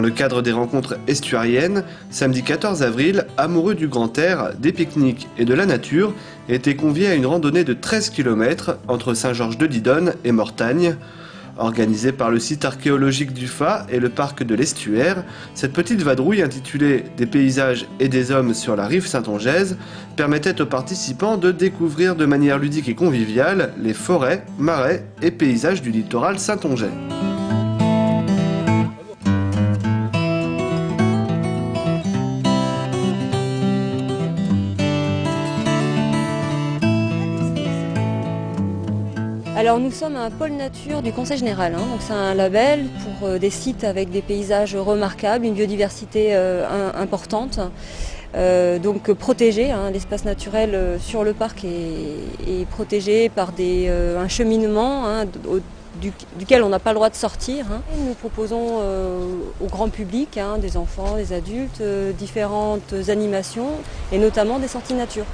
le cadre des rencontres estuariennes, samedi 14 avril, amoureux du grand air, des pique-niques et de la nature, étaient conviés à une randonnée de 13 km entre Saint-Georges-de-Didonne et Mortagne. Organisée par le site archéologique du Fat et le parc de l'Estuaire, cette petite vadrouille intitulée « Des paysages et des hommes sur la rive saintongeaise » permettait aux participants de découvrir de manière ludique et conviviale les forêts, marais et paysages du littoral saintongeais. Alors nous sommes un pôle nature du Conseil général, donc c'est un label pour des sites avec des paysages remarquables, une biodiversité importante, donc protégé, l'espace naturel sur le parc est protégé par un cheminement duquel on n'a pas le droit de sortir. Nous proposons au grand public, des enfants, des adultes, différentes animations et notamment des sorties nature.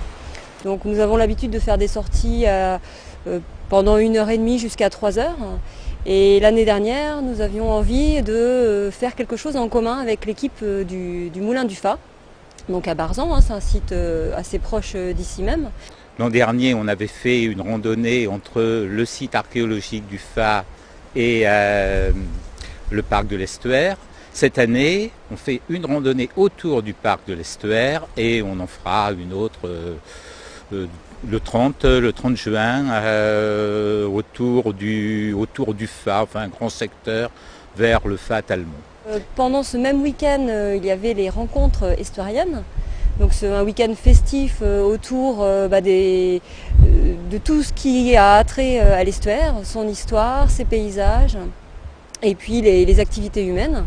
Donc nous avons l'habitude de faire des sorties pendant 1h30 jusqu'à 3h. Et l'année dernière, nous avions envie de faire quelque chose en commun avec l'équipe du Moulin du Fat, donc à Barzan, c'est un site assez proche d'ici même. L'an dernier, on avait fait une randonnée entre le site archéologique du Fat et le parc de l'Estuaire. Cette année, on fait une randonnée autour du parc de l'Estuaire et on en fera une autre le 30 juin autour du Fat, enfin un grand secteur vers le Fat allemand. Pendant ce même week-end, il y avait les rencontres estuariennes. Donc c'est un week-end festif autour de tout ce qui a trait à l'estuaire, son histoire, ses paysages et puis les activités humaines.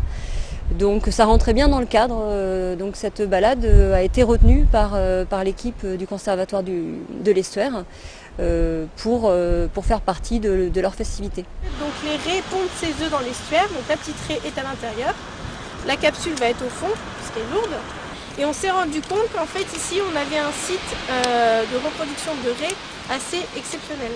Donc ça rentrait bien dans le cadre, donc cette balade a été retenue par l'équipe du conservatoire de l'Estuaire pour faire partie de leur festivité. Donc les raies pondent ses œufs dans l'estuaire, donc la petite raie est à l'intérieur, la capsule va être au fond puisqu'elle est lourde et on s'est rendu compte qu'en fait ici on avait un site de reproduction de raies assez exceptionnel.